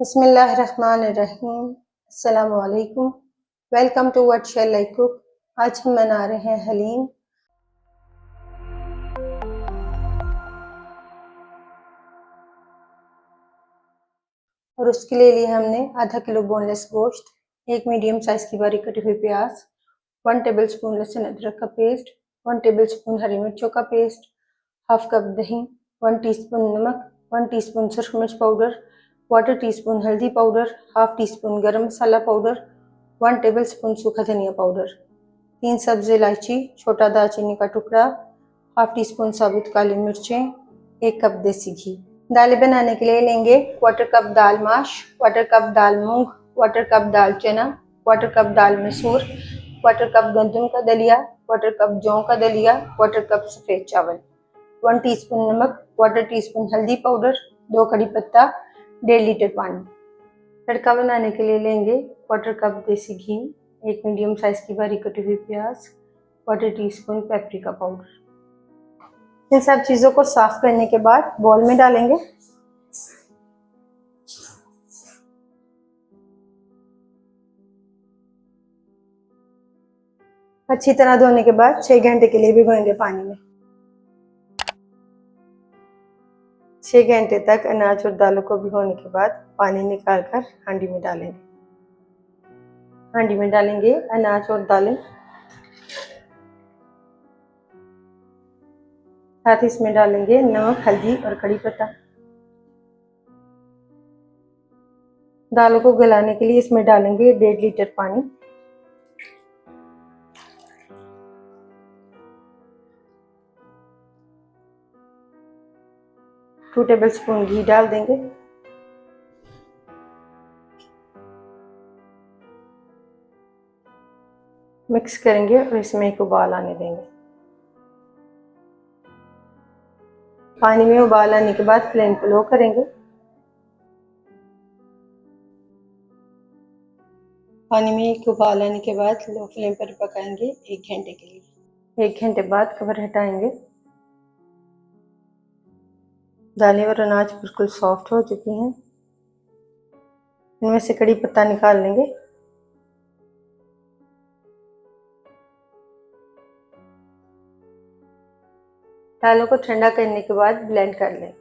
बिस्मिल्लाहिर्रहमानिर्रहीम। अस्सलामु अलैकुम। Welcome to what shall I cook. आज हम बना रहे हैं हलीम और उसके लिए हमने आधा किलो बोनलेस गोश्त, एक मीडियम साइज की बारीक कटी हुई प्याज, 1 टेबलस्पून लहसुन अदरक का पेस्ट, 1 टेबलस्पून हरी मिर्चों का पेस्ट, हाफ कप दही, 1 टीस्पून नमक, 1 टीस्पून सुरख मिर्च पाउडर, 1/4 टीस्पून हल्दी पाउडर, हाफ टीस्पून गरम मसाला पाउडर, 1 टेबलस्पून सूखा धनिया पाउडर, 3 सब्ज़ इलायची, छोटा दालचीनी का टुकड़ा, हाफ टीस्पून साबुत काली मिर्चें, 1 कप देसी घी। दालें बनाने के लिए लेंगे 1/4 कप दाल माश, 1/4 कप दाल मूंग, 1/4 कप दाल चना, 1/4 कप दाल मसूर, 1/4 कप गंदम का दलिया, 1/4 कप जौ का दलिया, 1/4 कप सफ़ेद चावल, 1 टीस्पून नमक, 1/4 टीस्पून हल्दी पाउडर, 2 कड़ी पत्ता, 1.5 लीटर पानी। तड़का बनाने के लिए लेंगे 1/4 कप देसी घी, एक मीडियम साइज की बारीक कटी हुई प्याज, 1/4 टीस्पून पेपरिका पाउडर। इन सब चीज़ों को साफ करने के बाद बॉल में डालेंगे। अच्छी तरह धोने के बाद 6 घंटे के लिए भिगोएंगे पानी में। 6 घंटे तक अनाज और दालों को भिगोने के बाद पानी निकालकर हांडी में डालेंगे। हांडी में डालेंगे अनाज और दालें, साथ ही इसमें डालेंगे नमक, हल्दी और कड़ी पत्ता। दालों को गलाने के लिए इसमें डालेंगे 1.5 लीटर पानी। टू टेबलस्पून घी डाल देंगे। मिक्स करेंगे और इसमें एक उबाल आने देंगे। पानी में उबाल आने के बाद फ्लेम को लो करेंगे। पानी में एक उबाल आने के बाद लो फ्लेम पर पकाएंगे 1 घंटे के लिए। 1 घंटे बाद कवर हटाएंगे। दालें और अनाज बिल्कुल सॉफ्ट हो चुकी हैं। इनमें से कड़ी पत्ता निकाल लेंगे। दालों को ठंडा करने के बाद ब्लेंड कर लें।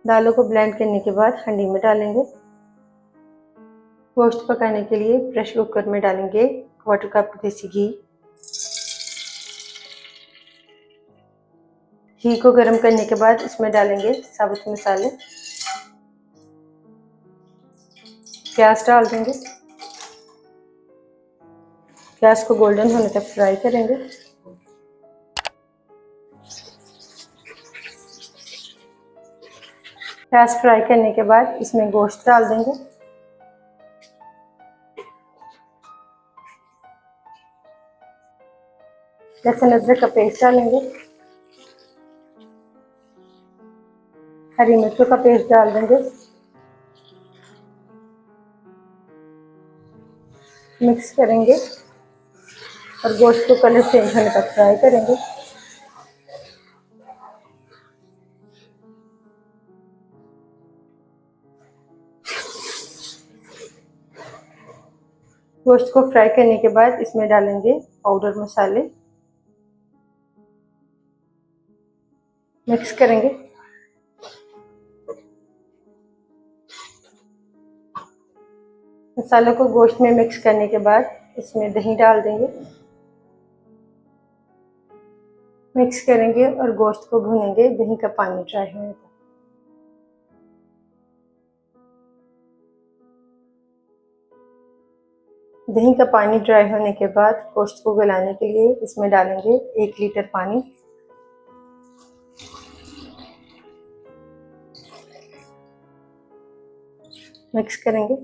दालों को ब्लेंड करने के बाद हांडी में डालेंगे। गोश्त पकाने के लिए प्रेशर कुकर में डालेंगे 1/4 कप देसी घी। घी को गर्म करने के बाद इसमें डालेंगे साबुत मसाले। प्याज डाल देंगे। प्याज को गोल्डन होने तक फ्राई करेंगे। प्याज फ्राई करने के बाद इसमें गोश्त डाल देंगे। लहसुन अदरक का पेस्ट डालेंगे। हरी मिर्चों का पेस्ट डाल देंगे। मिक्स करेंगे और गोश्त को कलर चेंज होने तक फ्राई करेंगे। गोश्त को फ्राई करने के बाद इसमें डालेंगे पाउडर मसाले। मिक्स करेंगे। मसालों को गोश्त में मिक्स करने के बाद इसमें दही डाल देंगे। मिक्स करेंगे और गोश्त को भूनेंगे दही का पानी ड्राई होने तक। दही का पानी ड्राई होने के बाद गोश्त को गलाने के लिए इसमें डालेंगे 1 लीटर पानी। मिक्स करेंगे।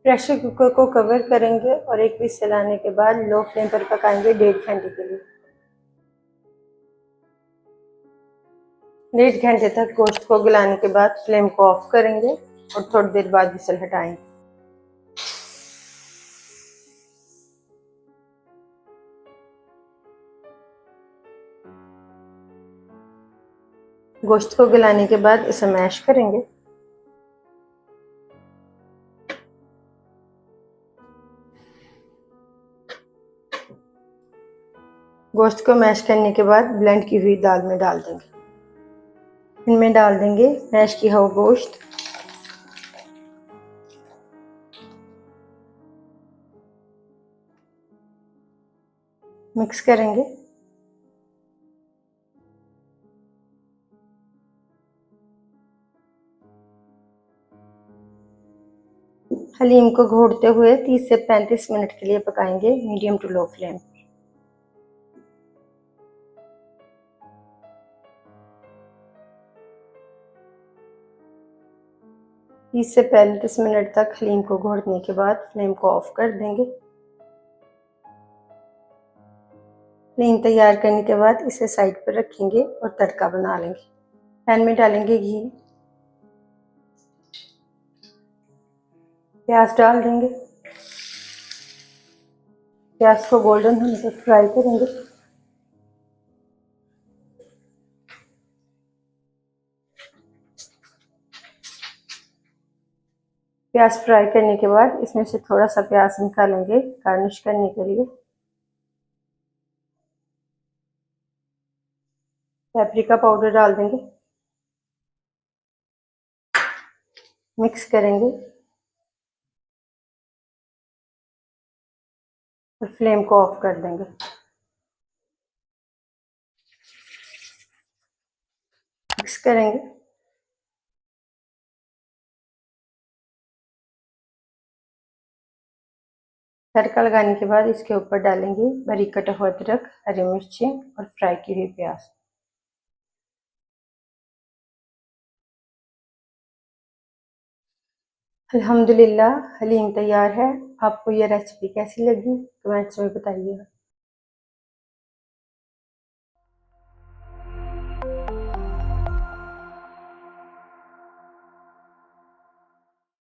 प्रेशर कुकर को कवर करेंगे और एक विसल आने के बाद लो फ्लेम पर पकाएंगे 1.5 घंटे के लिए। 1.5 घंटे तक गोश्त को गलाने के बाद फ्लेम को ऑफ करेंगे और थोड़ी देर बाद विसल हटाएंगे। गोश्त को गलाने के बाद इसे मैश करेंगे। गोश्त को मैश करने के बाद ब्लेंड की हुई दाल में डाल देंगे। इनमें डाल देंगे मैश किया हुआ गोश्त, मिक्स करेंगे। हलीम को घोटते हुए 30 से 35 मिनट के लिए पकाएंगे मीडियम टू लो फ्लेम। 30 से 35 मिनट तक हलीम को घोटने के बाद फ्लेम को ऑफ कर देंगे। हलीम तैयार करने के बाद इसे साइड पर रखेंगे और तड़का बना लेंगे। पैन में डालेंगे घी, प्याज डाल देंगे। प्याज को गोल्डन होने तक फ्राई करेंगे। प्याज फ्राई करने के बाद इसमें से थोड़ा सा प्याज निकालेंगे गार्निश करने के लिए। पेपरिका पाउडर डाल देंगे, मिक्स करेंगे और फ्लेम को ऑफ कर देंगे। मिक्स करेंगे। तड़का लगाने के बाद इसके ऊपर डालेंगे बारीक कटा हुआ अदरक, हरी मिर्ची और फ्राई की हुई प्याज। अल्हम्दुलिल्लाह हलीम तैयार है। आपको यह रेसिपी कैसी लगी कमेंट्स में बताइएगा।